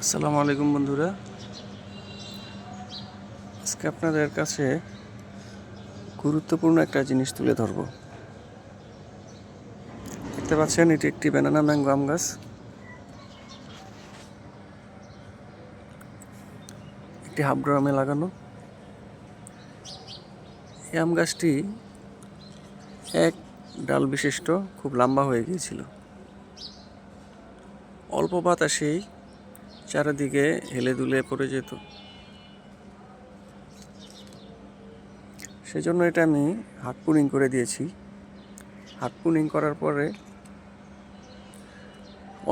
আসসালামু আলাইকুম বন্ধুরা, আজকে আপনাদের কাছে গুরুত্বপূর্ণ একটা জিনিস তুলে ধরব। দেখতে পাচ্ছেন এটি একটি ব্যানানা ম্যাঙ্গো আম গাছ। একটি হাফ ড্রামে লাগানো। এই আম গাছটি এক ডাল বিশিষ্ট, খুব লম্বা হয়ে গিয়েছিল। অল্প বাতাসেই চারিদিকে হেলে দুলে পড়ে যেত। সেজন্য এটা আমি হাত পুনিং করে দিয়েছি। হাত পুনিং করার পরে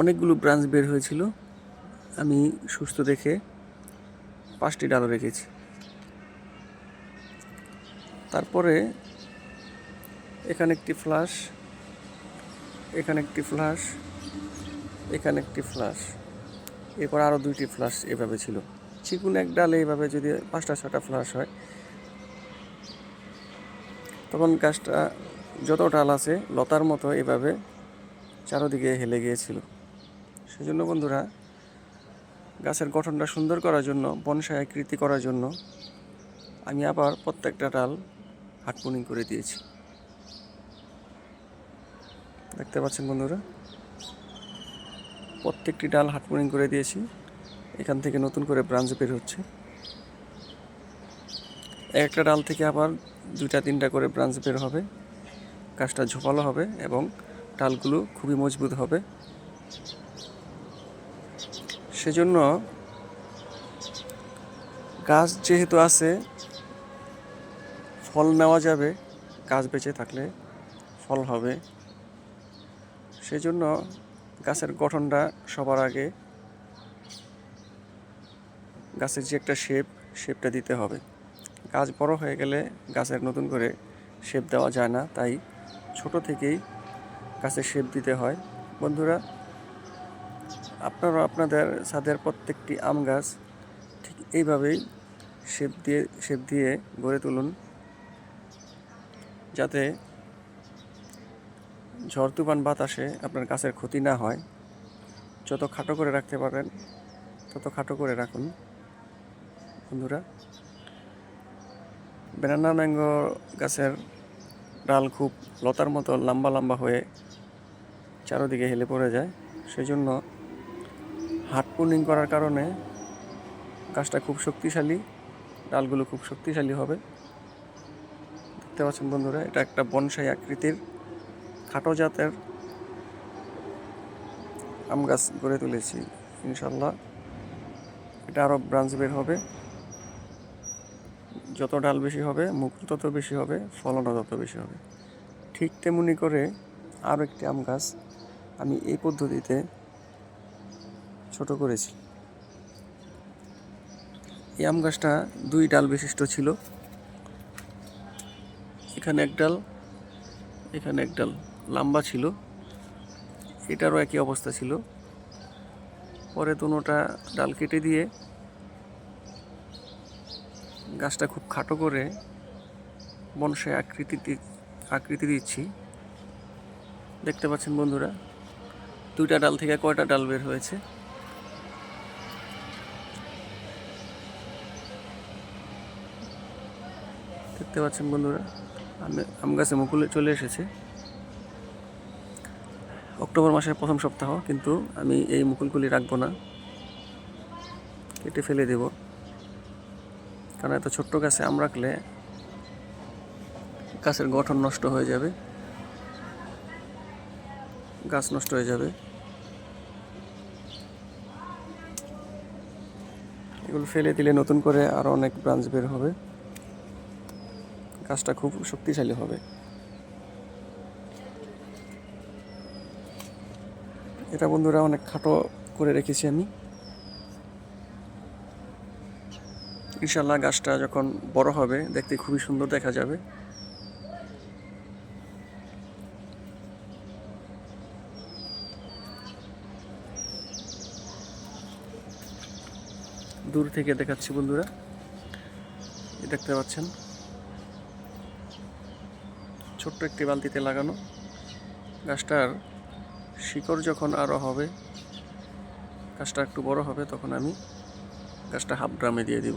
অনেকগুলো ব্রাঞ্চ বের হয়েছিল। আমি সুস্থ দেখে 5টি ডাল রেখেছি। তারপরে এখানে একটি ফ্লাশ, এখানে একটি ফ্লাশ, এখানে একটি ফ্লাশ, এরপর আরও 2টি ফ্লাশ এভাবে ছিল। চিকুন এক ডালে এভাবে যদি 5টা-6টা ফ্লাশ হয়, তখন গাছটা যত ডাল আছে লতার মতো এভাবে চারদিকে হেলে গিয়েছিল। সেজন্য বন্ধুরা, গাছের গঠনটা সুন্দর করার জন্য, বনসাই আকৃতি করার জন্য আমি আবার প্রত্যেকটা ডাল হাত পুনিং করে দিয়েছি। দেখতে পাচ্ছেন বন্ধুরা, প্রত্যেকটি ডাল হাত পুনিং করে দিয়েছি। এখান থেকে নতুন করে ব্রাঞ্চ বের হচ্ছে। একটা ডাল থেকে আবার 2টা-3টা করে ব্রাঞ্চ বের হবে। গাছটা ঝোপালো হবে এবং ডালগুলো খুবই মজবুত হবে। সেজন্য গাছ যেহেতু আছে, ফল নেওয়া যাবে, গাছ বেঁচে থাকলে ফল হবে। সেজন্য গাছের গঠনটা সবার আগে, গাছের যে একটা শেপটা দিতে হবে। গাছ বড় হয়ে গেলে গাছের নতুন করে শেপ দেওয়া যায় না, তাই ছোট থেকেই গাছের শেপ দিতে হয়। বন্ধুরা, আপনারা আপনাদের ছাদের প্রত্যেকটি আম গাছ ঠিক এইভাবেই শেপ দিয়ে গড়ে তুলুন, যাতে ঝড় তুফান বাতাসে আপনার গাছের ক্ষতি না হয়। যত খাটো করে রাখতে পারেন তত খাটো করে রাখুন। বন্ধুরা, ব্যানানা ম্যাঙ্গো গাছের ডাল খুব লতার মতো লম্বা লম্বা হয়ে চারদিকে হেলে পড়ে যায়। সেই জন্য হাত পুনিং করার কারণে গাছটা খুব শক্তিশালী, ডালগুলো খুব শক্তিশালী হবে। দেখতে পাচ্ছেন বন্ধুরা, এটা একটা বনসাই আকৃতির খাটো জাতের আম গাছ গড়ে তুলেছি। ইনশাল্লাহ এটা আরও ব্রাঞ্চ বের হবে। যত ডাল বেশি হবে, মুকুল তত বেশি হবে, ফলনও তত বেশি হবে। ঠিক তেমনি করে আরও একটি আম গাছ আমি এই পদ্ধতিতে ছোট করেছি। এই আম গাছটা 2 ডাল বিশিষ্ট ছিল। এখানে এক ডাল, এখানে এক ডাল লম্বা ছিল। এটারও একই অবস্থা ছিল। পরে দুটোটা ডাল কেটে দিয়ে গাছটা খুব খাটো করে বনসাই আকৃতি দিচ্ছি। দেখতে পাচ্ছেন বন্ধুরা, 2টা ডাল থেকে কয়টা ডাল বের হয়েছে। দেখতে পাচ্ছেন বন্ধুরা, আম গাছে মুকুল চলে এসেছে। অক্টোবর মাসের প্রথম সপ্তাহ, কিন্তু আমি এই মুকুলগুলি রাখবো না, কেটে ফেলে দেব। কারণ এত ছোট্ট গাছে আম রাখলে গাছের গঠন নষ্ট হয়ে যাবে, গাছ নষ্ট হয়ে যাবে। এগুলো ফেলে দিলে নতুন করে আরও অনেক ব্রাঞ্চ বের হবে, গাছটা খুব শক্তিশালী হবে। এটা বন্ধুরা অনেক খাটো করে রেখেছি আমি। ইনশাল্লাহ গাছটা যখন বড় হবে দেখতে খুবই সুন্দর দেখা যাবে। দূর থেকে দেখাচ্ছি বন্ধুরা, দেখতে পাচ্ছেন ছোট্ট একটি বালতিতে লাগানো। গাছটার শিকড় যখন আরও হবে, গাছটা একটু বড় হবে তখন আমি গাছটা হাফ ড্রামে দিয়ে দিব।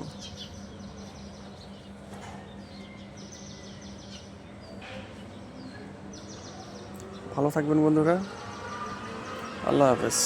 ভালো থাকবেন বন্ধুরা, আল্লাহ হাফেজ।